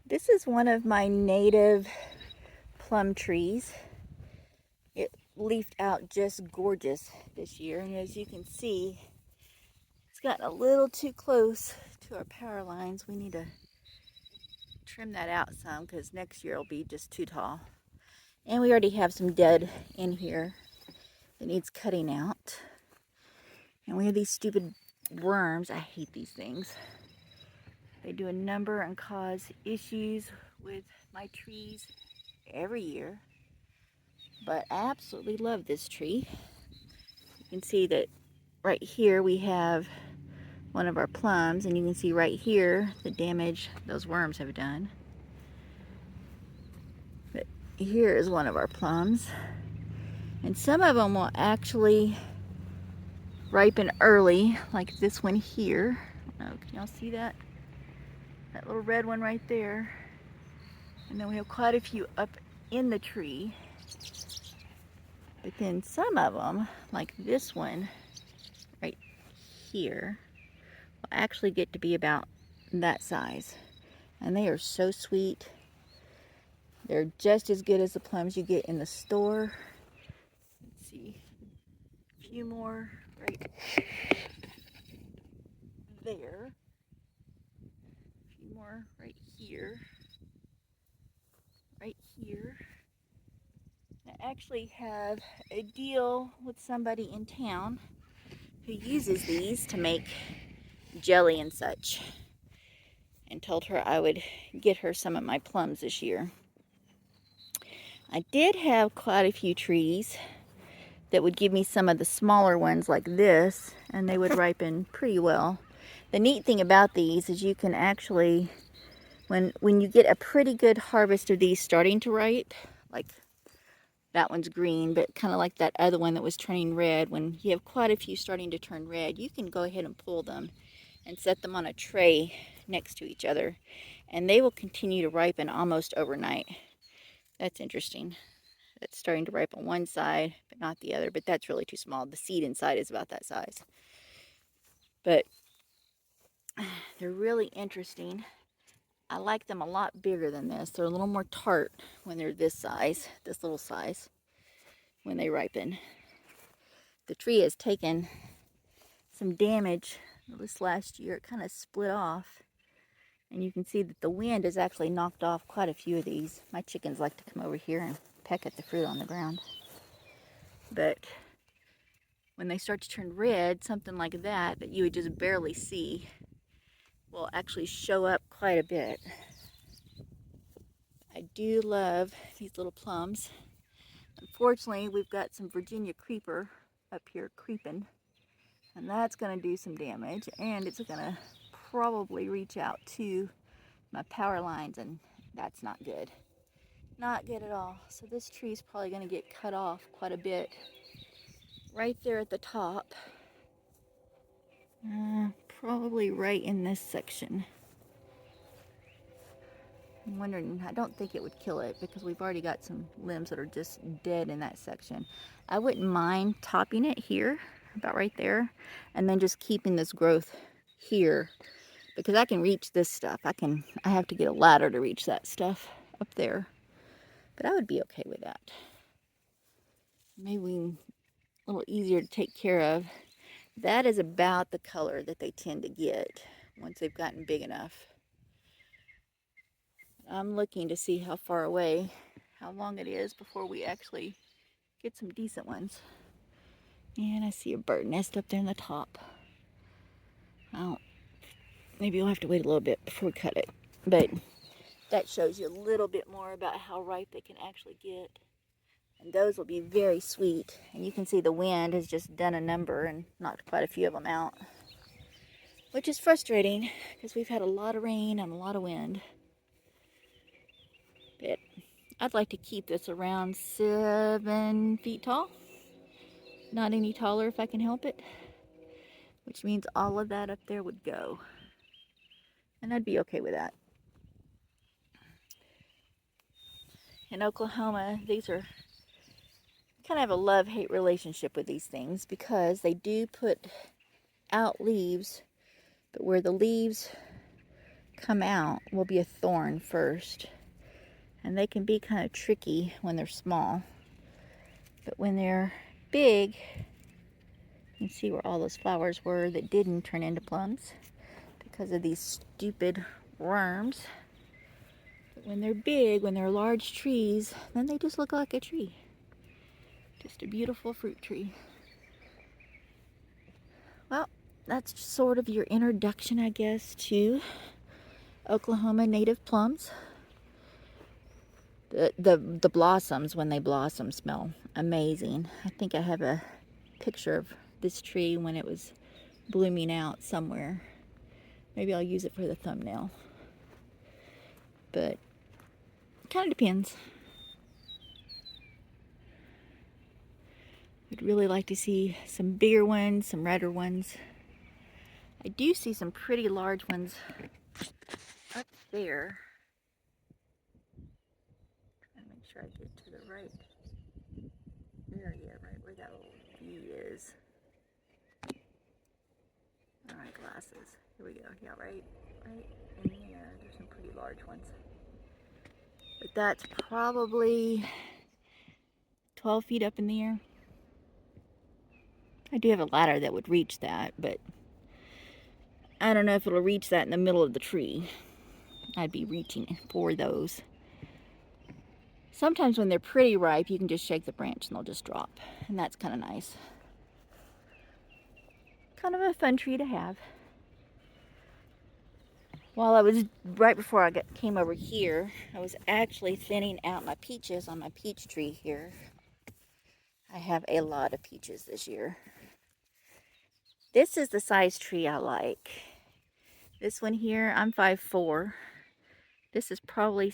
This is one of my native plum trees. It leafed out just gorgeous this year, and as you can see, it's gotten a little too close to our power lines. We need to trim that out some because next year it'll be just too tall. And we already have some dead in here that needs cutting out. And we have these stupid worms. I hate these things. They do a number and cause issues with my trees every year. But I absolutely love this tree. You can see that right here we have one of our plums, and you can see right here the damage those worms have done. But here is one of our plums, and some of them will actually ripen early, like this one here. Oh, can y'all see that? That little red one right there. And then we have quite a few up in the tree. But then some of them, like this one right here, will actually get to be about that size. And they are so sweet. They're just as good as the plums you get in the store. Let's see, a few more right there. A few more right here. Right here. I actually have a deal with somebody in town who uses these to make jelly and such, and told her I would get her some of my plums this year. I did have quite a few trees that would give me some of the smaller ones like this, and they would ripen pretty well. The neat thing about these is you can actually, when you get a pretty good harvest of these starting to ripe, like that one's green, but kind of like that other one that was turning red, when you have quite a few starting to turn red, you can go ahead and pull them and set them on a tray next to each other, and they will continue to ripen almost overnight. That's interesting. It's starting to ripen one side, but not the other, but that's really too small. The seed inside is about that size. But they're really interesting. I like them a lot bigger than this. They're a little more tart when they're this size, this little size, when they ripen. The tree has taken some damage this last year. It kind of split off. And you can see that the wind has actually knocked off quite a few of these. My chickens like to come over here and peck at the fruit on the ground. But when they start to turn red, something like that, that you would just barely see, will actually show up quite a bit. I do love these little plums. Unfortunately, we've got some Virginia creeper up here creeping, and that's going to do some damage, and it's going to probably reach out to my power lines, and that's not good. Not good at all. So this tree is probably going to get cut off quite a bit right there at the top. Probably right in this section. I'm wondering, I don't think it would kill it because we've already got some limbs that are just dead in that section. I wouldn't mind topping it here, about right there, and then just keeping this growth here because I can reach this stuff. I have to get a ladder to reach that stuff up there, but I would be okay with that. Maybe a little easier to take care of. That is about the color that they tend to get once they've gotten big enough. I'm looking to see how far away, how long it is before we actually get some decent ones. And I see a bird nest up there in the top. Maybe we'll have to wait a little bit before we cut it. But that shows you a little bit more about how ripe they can actually get. And those will be very sweet. And you can see the wind has just done a number and knocked quite a few of them out. Which is frustrating because we've had a lot of rain and a lot of wind. But I'd like to keep this around 7 feet tall. Not any taller if I can help it. Which means all of that up there would go. And I'd be okay with that. In Oklahoma, these are kind of have a love-hate relationship with these things because they do put out leaves, but where the leaves come out will be a thorn first. And they can be kind of tricky when they're small. But when they're big, you can see where all those flowers were that didn't turn into plums because of these stupid worms. But when they're big, when they're large trees, then they just look like a tree. Just a beautiful fruit tree. Well, that's sort of your introduction, I guess, to Oklahoma native plums. The blossoms, when they blossom, smell amazing. I think I have a picture of this tree when it was blooming out somewhere. Maybe I'll use it for the thumbnail. But it kind of depends. I'd really like to see some bigger ones, some redder ones. I do see some pretty large ones up there. Trying to make sure I get to the right area, right where that little view is. Alright, glasses. Here we go. Yeah, right in there. There's some pretty large ones. But that's probably 12 feet up in the air. I do have a ladder that would reach that, but I don't know if it'll reach that in the middle of the tree. I'd be reaching for those. Sometimes when they're pretty ripe, you can just shake the branch and they'll just drop. And that's kind of nice. Kind of a fun tree to have. While I was, right before I came over here, I was actually thinning out my peaches on my peach tree here. I have a lot of peaches this year. This is the size tree I like. This one here, I'm 5'4". This is probably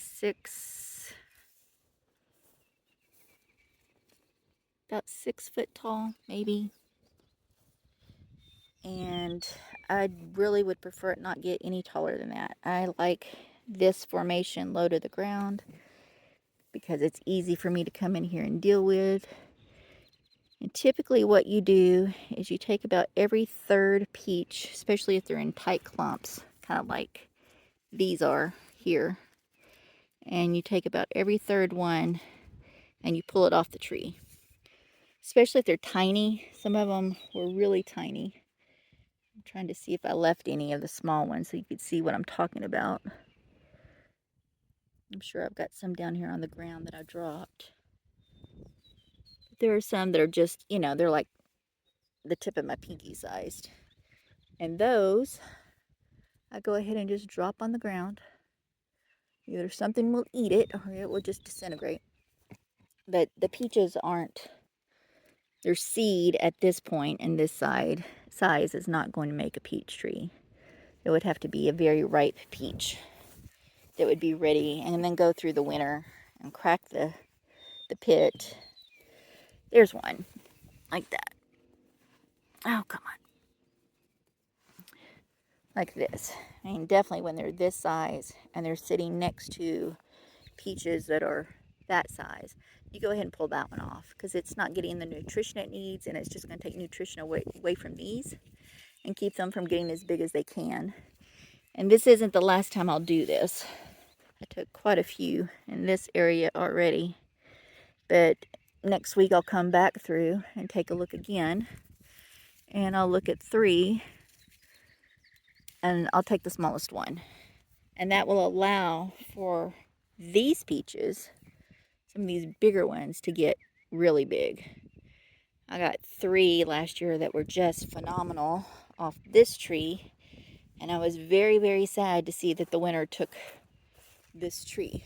about 6 foot tall, maybe. And I really would prefer it not get any taller than that. I like this formation low to the ground because it's easy for me to come in here and deal with. And typically what you do is you take about every third peach, especially if they're in tight clumps, kind of like these are here. And you take about every third one and you pull it off the tree. Especially if they're tiny. Some of them were really tiny. I'm trying to see if I left any of the small ones so you could see what I'm talking about. I'm sure I've got some down here on the ground that I dropped. There are some that are just, you know, they're like the tip of my pinky sized. And those, I go ahead and just drop on the ground. Either something will eat it or it will just disintegrate. But the peaches aren't, their seed at this point and this size is not going to make a peach tree. It would have to be a very ripe peach that would be ready and then go through the winter and crack the pit. There's one like that. Oh, come on. Like this. I mean, definitely when they're this size and they're sitting next to peaches that are that size, you go ahead and pull that one off because it's not getting the nutrition it needs, and it's just going to take nutrition away from these and keep them from getting as big as they can. And this isn't the last time I'll do this. I took quite a few in this area already, but next week I'll come back through and take a look again, and I'll look at 3, and I'll take the smallest one, and that will allow for these peaches, some of these bigger ones, to get really big. I got 3 last year that were just phenomenal off this tree, and I was very, very sad to see that the winter took this tree.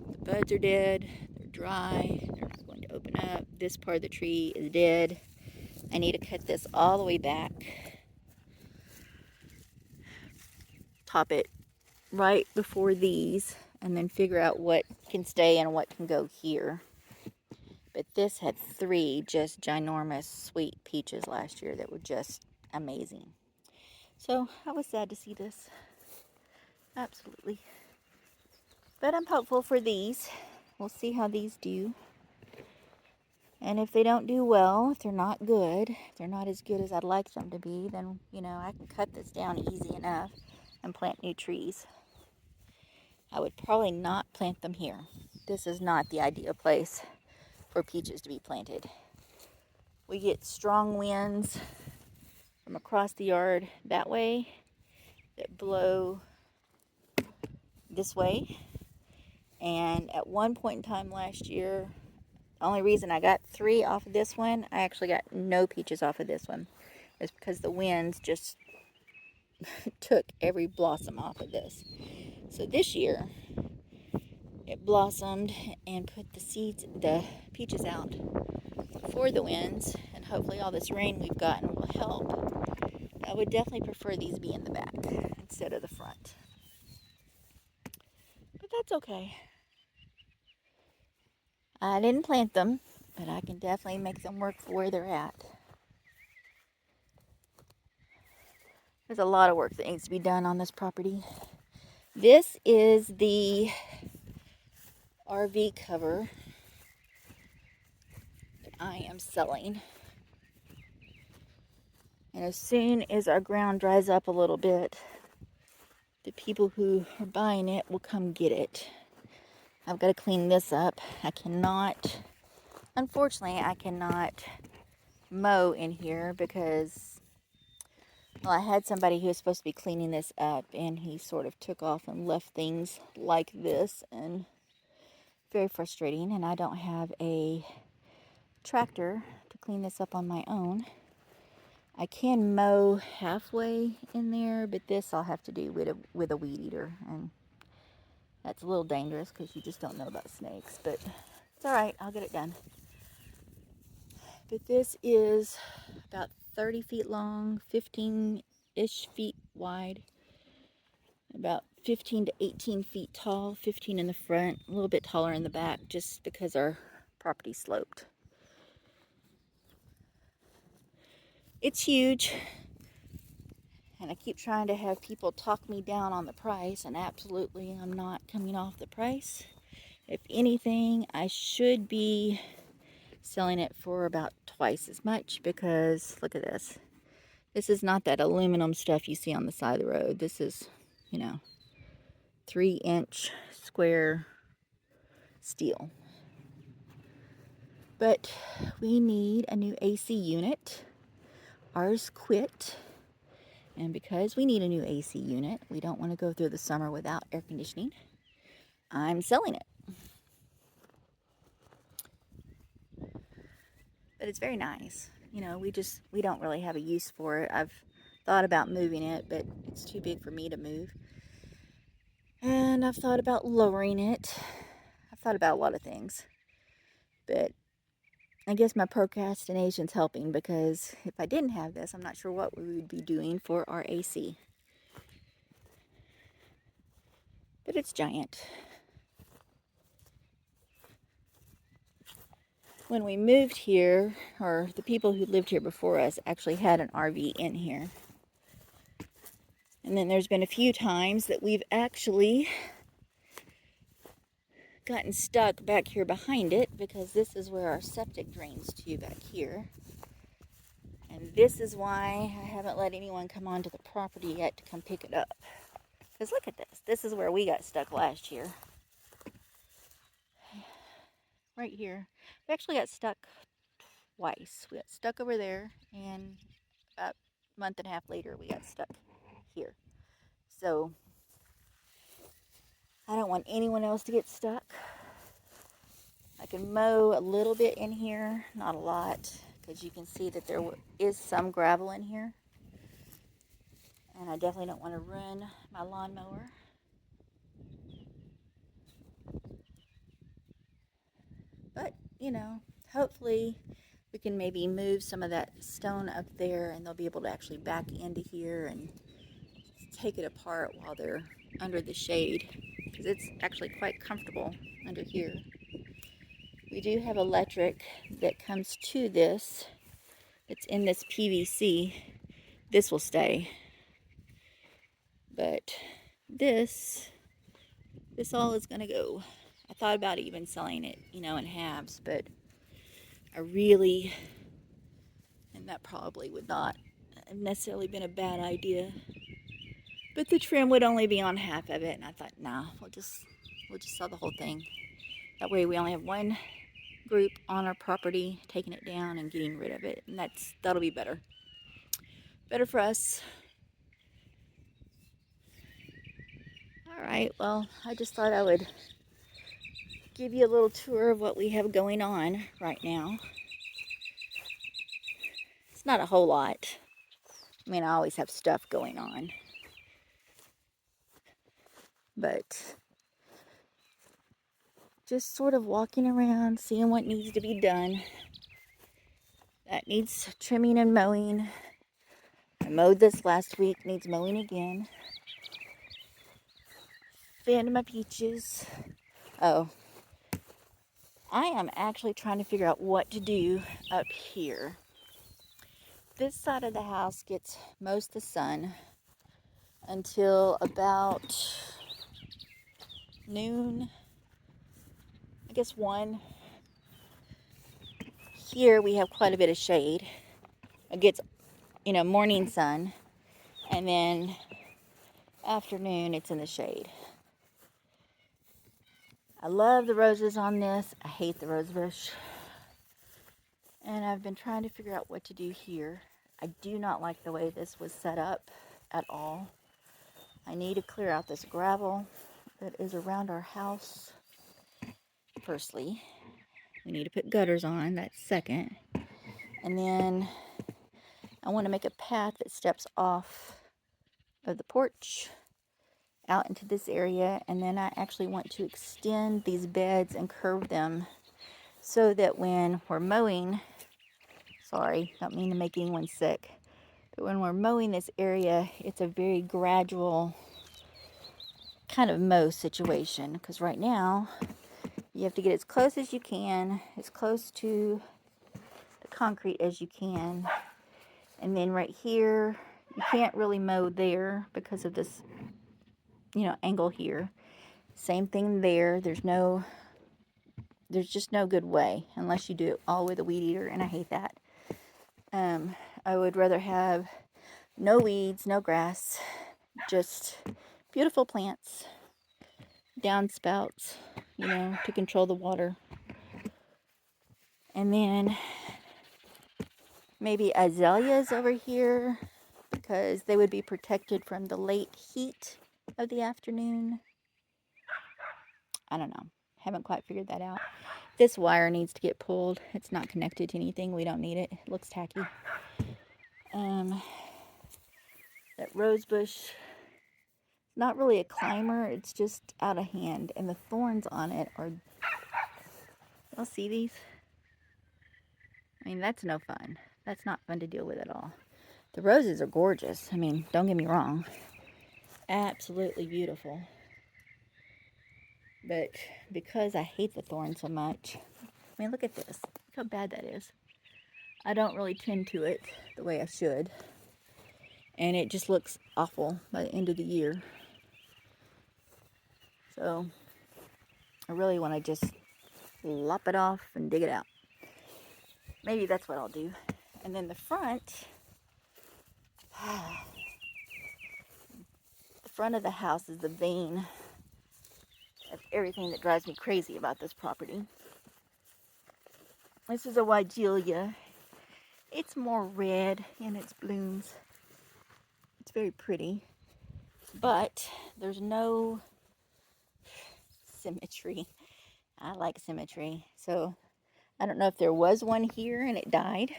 The buds are dead, they're dry, they're not going to open up. This part of the tree is dead. I need to cut this all the way back, top it right before these, and then figure out what can stay and what can go here. But this had 3 just ginormous sweet peaches last year that were just amazing. So I was sad to see this. Absolutely. But I'm hopeful for these. We'll see how these do. And if they don't do well, if they're not good, if they're not as good as I'd like them to be, then, you know, I can cut this down easy enough and plant new trees. I would probably not plant them here. This is not the ideal place for peaches to be planted. We get strong winds from across the yard that way that blow this way. And at one point in time last year, the only reason I got 3 off of this one, I actually got no peaches off of this one, is because the winds just took every blossom off of this. So this year, it blossomed and put the peaches out for the winds, and hopefully all this rain we've gotten will help. I would definitely prefer these be in the back instead of the front. But that's okay. I didn't plant them, but I can definitely make them work for where they're at. There's a lot of work that needs to be done on this property. This is the RV cover that I am selling. And as soon as our ground dries up a little bit, the people who are buying it will come get it. I've got to clean this up. Unfortunately, I cannot mow in here because, well, I had somebody who was supposed to be cleaning this up, and he sort of took off and left things like this, and very frustrating. And I don't have a tractor to clean this up on my own. I can mow halfway in there, but this I'll have to do with a weed eater, and that's a little dangerous because you just don't know about snakes, but it's all right. I'll get it done. But this is about 30 feet long, 15-ish feet wide, about 15 to 18 feet tall, 15 in the front, a little bit taller in the back, just because our property sloped. It's huge, and I keep trying to have people talk me down on the price, and absolutely I'm not coming off the price. If anything, I should be selling it for about twice as much, because look at this. This is not that aluminum stuff you see on the side of the road. This is, 3-inch square steel. But we need a new AC unit. Ours quit. And because we need a new AC unit, we don't want to go through the summer without air conditioning. I'm selling it. But it's very nice. We don't really have a use for it. I've thought about moving it, but it's too big for me to move. And I've thought about lowering it. I've thought about a lot of things. But I guess my procrastination's helping, because if I didn't have this, I'm not sure what we would be doing for our AC. But it's giant. When we moved here, or the people who lived here before us actually had an RV in here. And then there's been a few times that we've actually gotten stuck back here behind it, because this is where our septic drains to back here. And this is why I haven't let anyone come onto the property yet to come pick it up. Because look at this. This is where we got stuck last year. Right here. We actually got stuck twice. We got stuck over there, and about a month and a half later we got stuck here. So I don't want anyone else to get stuck. I can mow a little bit in here, not a lot, because you can see that there is some gravel in here. And I definitely don't want to ruin my lawnmower. But, hopefully we can maybe move some of that stone up there, and they'll be able to actually back into here and take it apart while they're under the shade, because it's actually quite comfortable under here. We do have electric that comes to this. It's in this PVC. This will stay. But this all is going to go. I thought about even selling it, in halves, but And that probably would not have necessarily been a bad idea. But the trim would only be on half of it, and I thought, nah, we'll just sell the whole thing. That way we only have one group on our property taking it down and getting rid of it, and that'll be better. Better for us. All right, well, I just thought I would give you a little tour of what we have going on right now. It's not a whole lot. I mean, I always have stuff going on. But just sort of walking around, seeing what needs to be done. That needs trimming and mowing. I mowed this last week, needs mowing again. Fanned my peaches. Oh, I am actually trying to figure out what to do up here. This side of the house gets most of the sun until about noon, I guess 1. Here we have quite a bit of shade. It gets, morning sun, and then afternoon it's in the shade. I love the roses on this. I hate the rose bush. And I've been trying to figure out what to do here. I do not like the way this was set up at all. I need to clear out this gravel that is around our house. Firstly, we need to put gutters on. That's second. And then I want to make a path that steps off of the porch out into this area, and then I actually want to extend these beds and curve them so that when we're mowing, sorry, don't mean to make anyone sick, but when we're mowing this area, it's a very gradual kind of mow situation, because right now you have to get as close as you can, as close to the concrete as you can, and then right here you can't really mow there because of this angle here. Same thing there. There's just no good way unless you do it all with a weed eater, and I hate that. I would rather have no weeds, no grass, just beautiful plants, downspouts, to control the water. And then maybe azaleas over here because they would be protected from the late heat of the afternoon. I don't know. Haven't quite figured that out. This wire needs to get pulled. It's not connected to anything. We don't need it. It looks tacky. That rose bush, not really a climber. It's just out of hand. And the thorns on it are... Y'all see these? I mean, that's no fun. That's not fun to deal with at all. The roses are gorgeous. I mean, don't get me wrong. Absolutely beautiful. But because I hate the thorn so much, I mean, look at this. Look how bad that is. I don't really tend to it the way I should. And it just looks awful by the end of the year. So I really want to just lop it off and dig it out. Maybe that's what I'll do. And then the front, the front of the house is the vein of everything that drives me crazy about this property. This is a Weigelia. It's more red in its blooms. It's very pretty, but there's no symmetry. I like symmetry, so I don't know if there was one here and it died.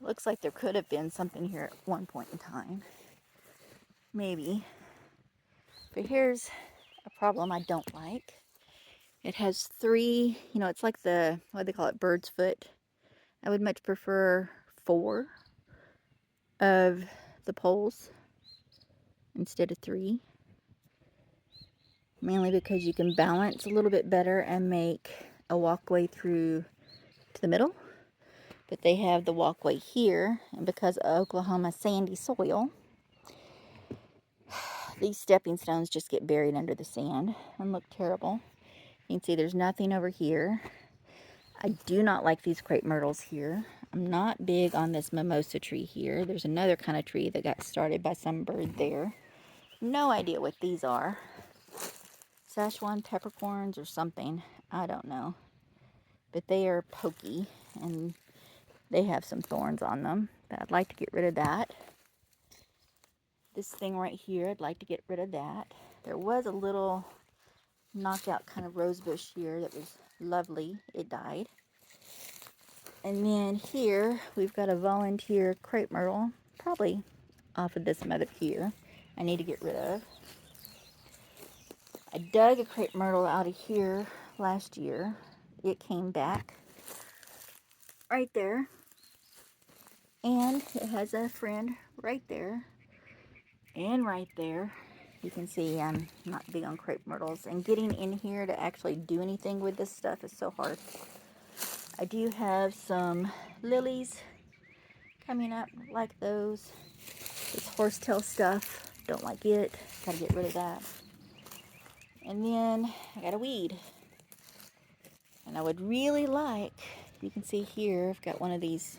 Looks like there could have been something here at one point in time. Maybe. But here's a problem I don't like. It has 3, it's like what do they call it, bird's foot. I would much prefer 4 of the poles instead of 3. Mainly because you can balance a little bit better and make a walkway through to the middle. But they have the walkway here, and because of Oklahoma's sandy soil, these stepping stones just get buried under the sand and look terrible. You can see there's nothing over here. I do not like these crepe myrtles here. I'm not big on this mimosa tree here. There's another kind of tree that got started by some bird there. No idea what these are. Szechuan peppercorns or something. I don't know. But they are pokey and they have some thorns on them. But I'd like to get rid of that. This thing right here, I'd like to get rid of that. There was a little knockout kind of rose bush here that was lovely. It died. And then here, we've got a volunteer crepe myrtle, probably off of this mother here. I need to get rid of. I dug a crepe myrtle out of here last year. It came back right there. And it has a friend right there. And right there. You can see I'm not big on crepe myrtles. And getting in here to actually do anything with this stuff is so hard. I do have some lilies coming up like those. This horsetail stuff, don't like it. Gotta get rid of that. And then I got a weed. And I would really like, you can see here, I've got one of these,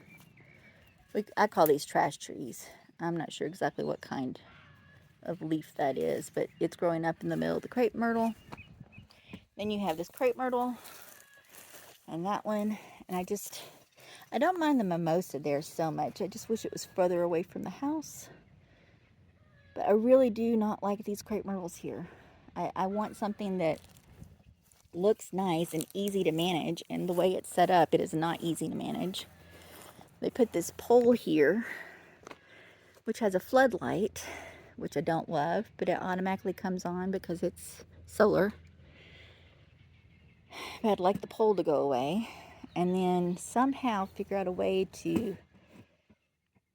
I call these trash trees. I'm not sure exactly what kind of leaf that is, but it's growing up in the middle of the crepe myrtle. Then you have this crepe myrtle and that one. And I don't mind the mimosa there so much. I just wish it was further away from the house. But I really do not like these crepe myrtles here. I want something that looks nice and easy to manage, and the way it's set up, it is not easy to manage. They put this pole here, which has a floodlight, which I don't love, but it automatically comes on because it's solar. But I'd like the pole to go away, and then somehow figure out a way to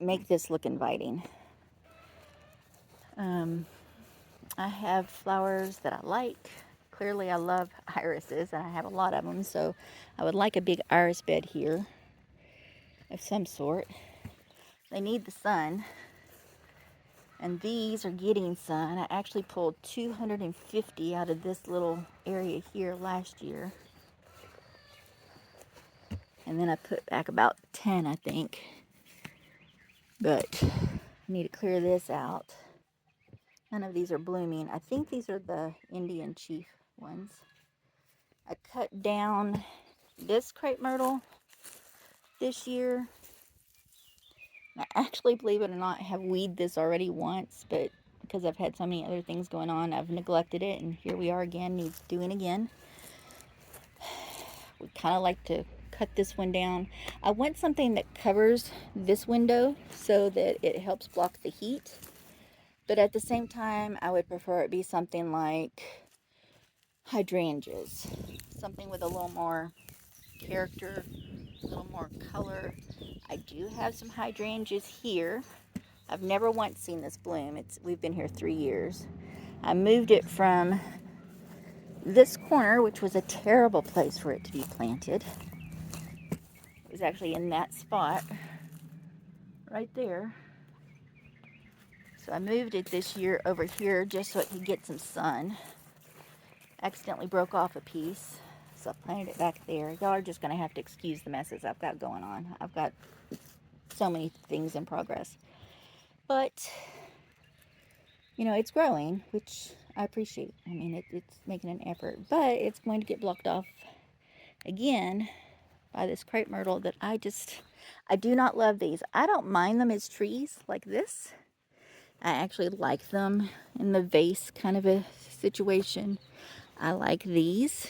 make this look inviting. I have flowers that I like. Clearly I love irises, and I have a lot of them, so I would like a big iris bed here of some sort. They need the sun, and these are getting sun. I actually pulled 250 out of this little area here last year, and then I put back about 10, I think. But I need to clear this out. None of these are blooming. I think these are the Indian chief ones. I cut down this crepe myrtle this year. I actually, believe it or not, have weeded this already once, but because I've had so many other things going on, I've neglected it, and here we are again, needs doing again. We kind of like to cut this one down. I want something that covers this window so that it helps block the heat. But at the same time, I would prefer it be something like hydrangeas. Something with a little more character, a little more color. I do have some hydrangeas here. I've never once seen this bloom. We've been here 3 years. I moved it from this corner, which was a terrible place for it to be planted. It was actually in that spot right there. So I moved it this year over here just so it could get some sun. Accidentally broke off a piece, so I planted it back there. Y'all are just going to have to excuse the messes I've got going on. I've got so many things in progress. But, you know, it's growing, which I appreciate. I mean, it's making an effort. But it's going to get blocked off again by this crepe myrtle that I do not love these. I don't mind them as trees like this. I actually like them in the vase kind of a situation. I like these.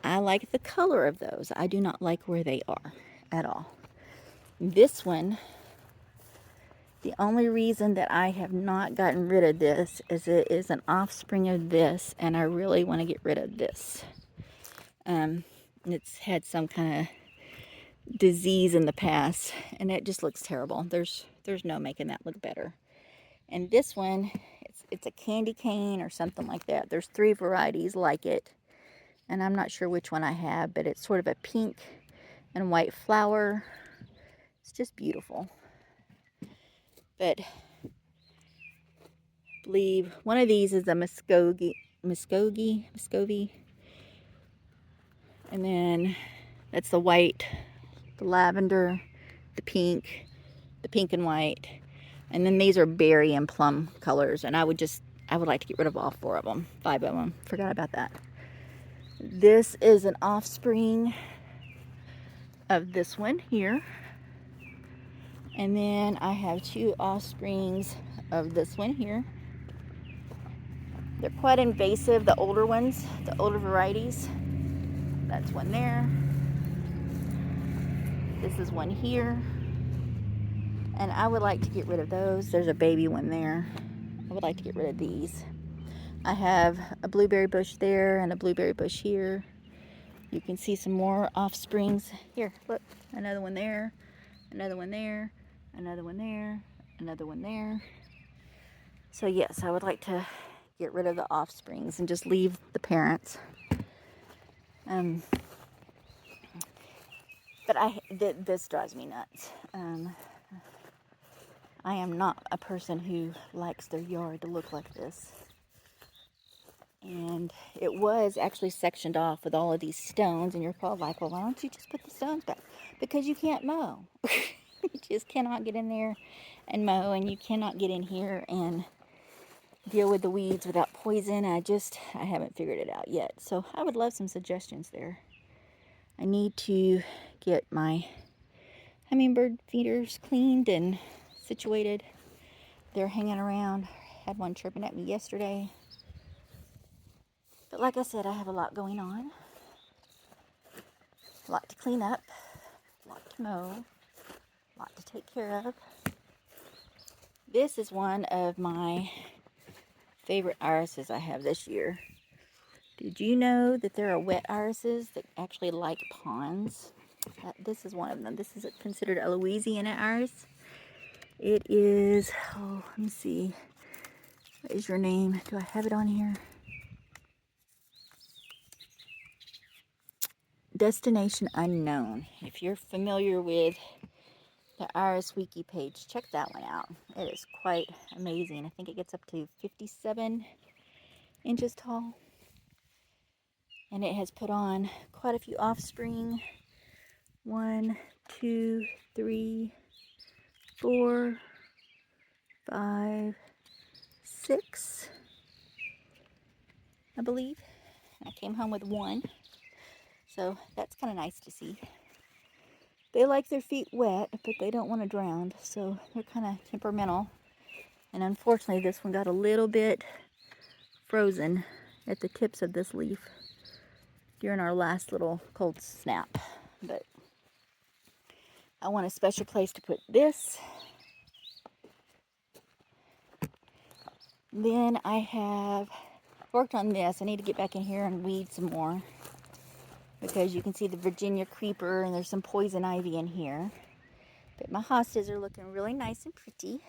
I like the color of those. I do not like where they are at all. This one, the only reason that I have not gotten rid of this is it is an offspring of this, and I really want to get rid of this. It's had some kind of disease in the past, and it just looks terrible. There's no making that look better. And this one, it's a candy cane or something like that. There's 3 varieties like it, and I'm not sure which one I have, but it's sort of a pink and white flower. It's just beautiful. But I believe one of these is a Muskogee, and then That's the white, the lavender, the pink and white. And then these are berry and plum colors. And I would like to get rid of all 4 of them, 5 of them. Forgot about that. This is an offspring of this one here. And then I have 2 offsprings of this one here. They're quite invasive, the older ones, the older varieties. That's one there. This is one here. And I would like to get rid of those. There's a baby one there. I would like to get rid of these. I have a blueberry bush there and a blueberry bush here. You can see some more offsprings. Here, look, another one there, another one there, another one there, another one there. So yes, I would like to get rid of the offsprings and just leave the parents. But this drives me nuts. I am not a person who likes their yard to look like this. And it was actually sectioned off with all of these stones, and you're probably like, well, why don't you just put the stones back? Because you can't mow. You just cannot get in there and mow, and you cannot get in here and deal with the weeds without poison. I haven't figured it out yet. So I would love some suggestions there. I need to get my hummingbird feeders cleaned and situated. They're hanging around. Had one chirping at me yesterday. But like I said, I have a lot going on. A lot to clean up. A lot to mow. A lot to take care of. This is one of my favorite irises I have this year. Did you know that there are wet irises that actually like ponds? This is one of them. This is considered a Louisiana iris. It is, oh, let me see. What is your name? Do I have it on here? Destination Unknown. If you're familiar with the Iris Wiki page, check that one out. It is quite amazing. I think it gets up to 57 inches tall. And it has put on quite a few offspring. 1, 2, 3, 4, 5, 6, I believe. I came home with 1. So that's kind of nice to see. They like their feet wet, but they don't want to drown, so they're kind of temperamental. And unfortunately, this one got a little bit frozen at the tips of this leaf during our last little cold snap. But I want a special place to put this. Then I have worked on this. I need to get back in here and weed some more, because you can see the Virginia creeper and there's some poison ivy in here. But my hostas are looking really nice and pretty.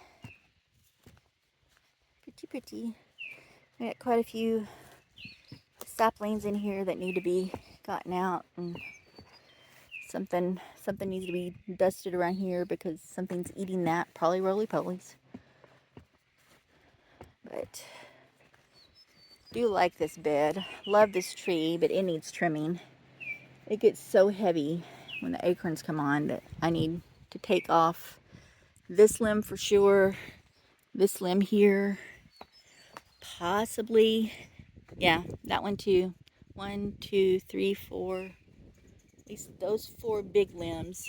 Pretty. I got quite a few saplings in here that need to be gotten out, and something needs to be dusted around here because something's eating that. Probably roly-polies. But do like this bed. Love this tree, but it needs trimming. It gets so heavy when the acorns come on that I need to take off this limb for sure, this limb here, possibly, yeah, that one too. 1, 2, 3, 4, at least those 4 big limbs.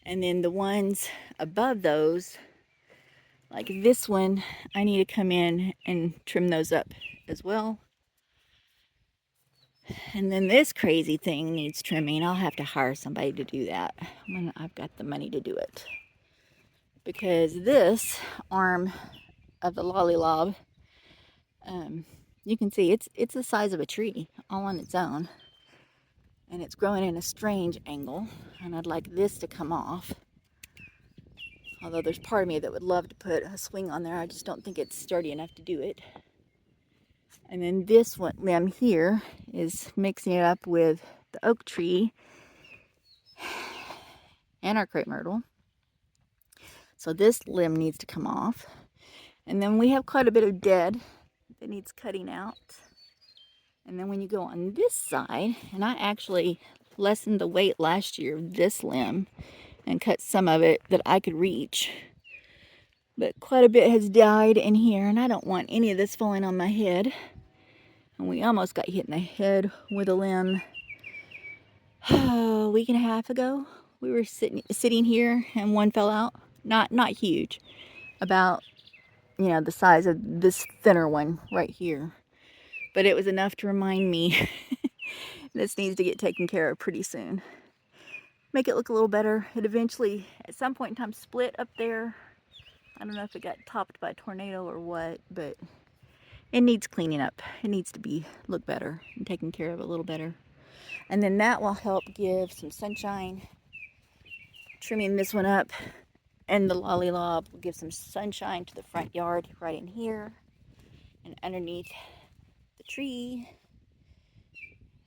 And then the ones above those, like this one, I need to come in and trim those up as well. And then this crazy thing needs trimming. I'll have to hire somebody to do that when I've got the money to do it. Because this arm of the lollipop, you can see it's the size of a tree all on its own. And it's growing in a strange angle. And I'd like this to come off. Although there's part of me that would love to put a swing on there. I just don't think it's sturdy enough to do it. And then this one limb here is mixing it up with the oak tree and our crepe myrtle. So this limb needs to come off. And then we have quite a bit of dead that needs cutting out. And then when you go on this side, and I actually lessened the weight last year of this limb and cut some of it that I could reach. But quite a bit has died in here, and I don't want any of this falling on my head. And we almost got hit in the head with a limb a week and a half ago. We were sitting here and one fell out. Not huge, about, you know, the size of this thinner one right here. But it was enough to remind me this needs to get taken care of pretty soon. Make it look a little better. It eventually, at some point in time, split up there. I don't know if it got topped by a tornado or what, but it needs cleaning up. It needs to look better and taken care of a little better. And then that will help give some sunshine. Trimming this one up and the lollipop will give some sunshine to the front yard right in here and underneath the tree.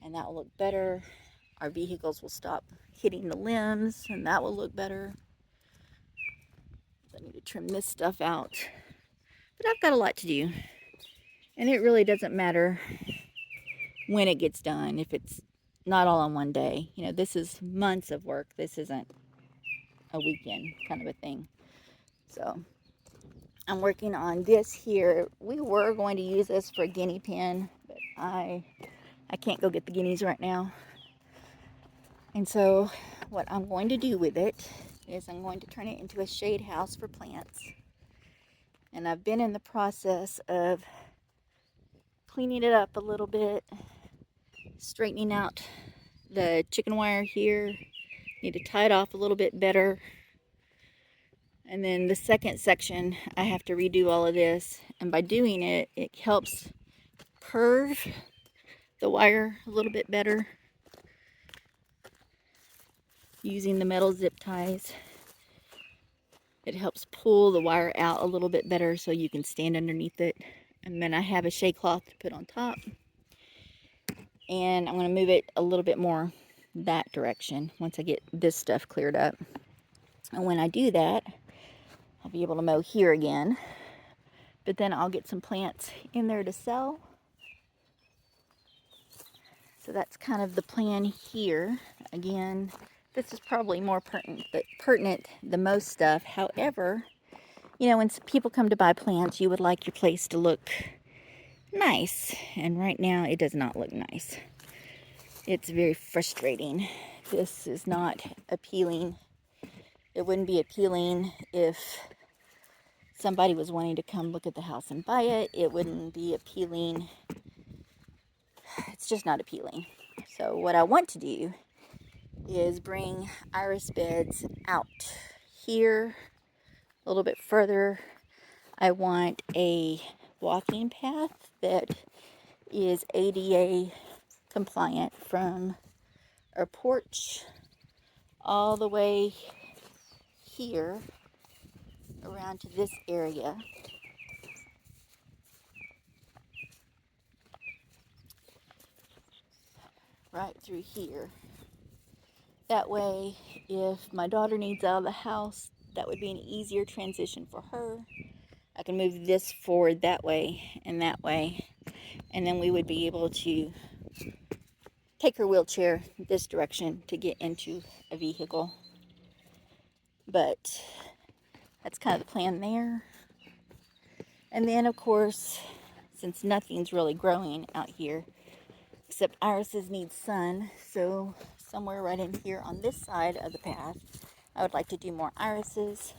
And that will look better. Our vehicles will stop hitting the limbs and that will look better. I need to trim this stuff out. But I've got a lot to do. And it really doesn't matter when it gets done, if it's not all on one day. You know, this is months of work. This isn't a weekend kind of a thing. So I'm working on this here. We were going to use this for a guinea pen, but I can't go get the guineas right now. And so what I'm going to do with it is I'm going to turn it into a shade house for plants. And I've been in the process of cleaning it up a little bit, straightening out the chicken wire here. Need to tie it off a little bit better. And then the second section, I have to redo all of this. And by doing it, it helps curve the wire a little bit better. Using the metal zip ties, it helps pull the wire out a little bit better so you can stand underneath it. And then I have a shade cloth to put on top. And I'm going to move it a little bit more that direction once I get this stuff cleared up. And when I do that, I'll be able to mow here again. But then I'll get some plants in there to sell. So that's kind of the plan here. Again, this is probably more pertinent the most stuff. However, you know, when people come to buy plants, you would like your place to look nice. And right now, it does not look nice. It's very frustrating. This is not appealing. It wouldn't be appealing if somebody was wanting to come look at the house and buy it. It wouldn't be appealing. It's just not appealing. So what I want to do is bring iris beds out here a little bit further. I want a walking path that is ADA compliant from our porch all the way here around to this area. Right through here. That way, if my daughter needs out of the house, that would be an easier transition for her. I can move this forward that way, and then we would be able to take her wheelchair this direction to get into a vehicle. But that's kind of the plan there. And then, of course, since nothing's really growing out here, except irises need sun, so somewhere right in here on this side of the path, I would like to do more irises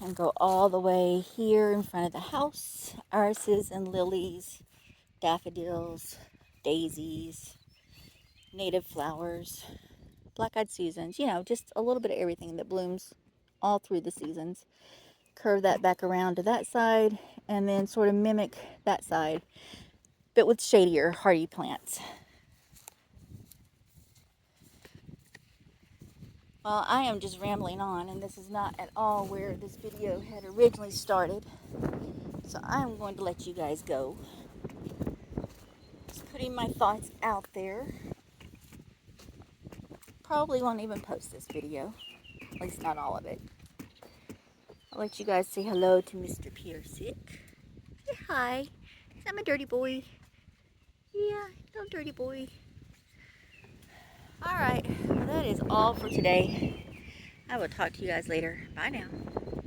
and go all the way here in front of the house. Irises and lilies, daffodils, daisies, native flowers, black-eyed Susans, you know, just a little bit of everything that blooms all through the seasons. Curve that back around to that side and then sort of mimic that side, but with shadier, hardy plants. Well, I am just rambling on, and this is not at all where this video had originally started. So I'm going to let you guys go. Just putting my thoughts out there. Probably won't even post this video. At least not all of it. I'll let you guys say hello to Mr. Piercic. Say hi. Is that my dirty boy? Yeah, little dirty boy. Alright, well that is all for today. I will talk to you guys later. Bye now.